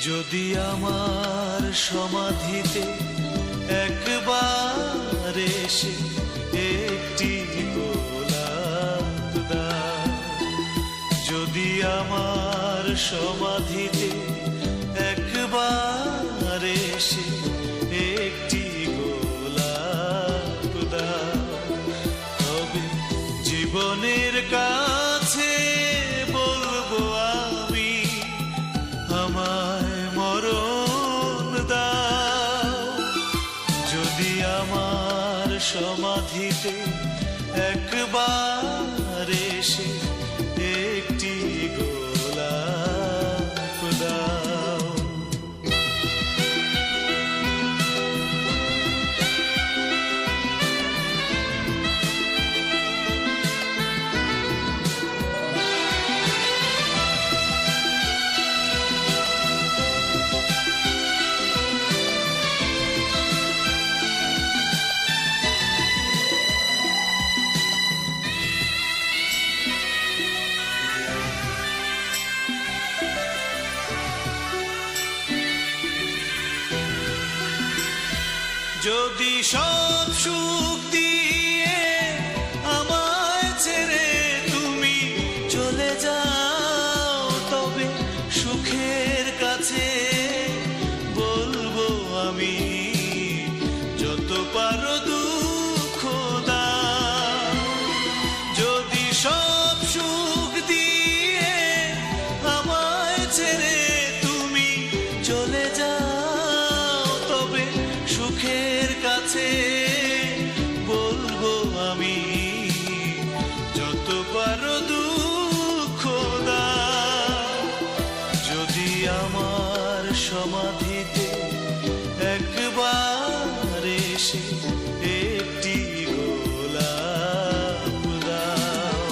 যদি আমার সমাধিতে একবার এসে একটি গোলাপ দাও, যদি আমার সমাধিতে একবার এসে একটি গোলাপ দাও, তবে জীবনের কাছে বলবো আমি আমায় মরণ দাও। যদি আমার সমাধিতে একবার এসে একটি গোলাপ দাও। যদি সব সুখ দিয়ে আমায় ছেড়ে তুমি চলে যাও, তবে সুখের কাছে বলবো আমি যত পারো দুঃখ দাও। যদি সব সুখ দিয়ে আমায় ছেড়ে তুমি চলে যাও, তবে সুখের কাছে বলবো আমি যত পারো দুঃখ দাও। যদি আমার সমাধিতে একবার এসে একটি গোলাপ দাও।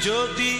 যদি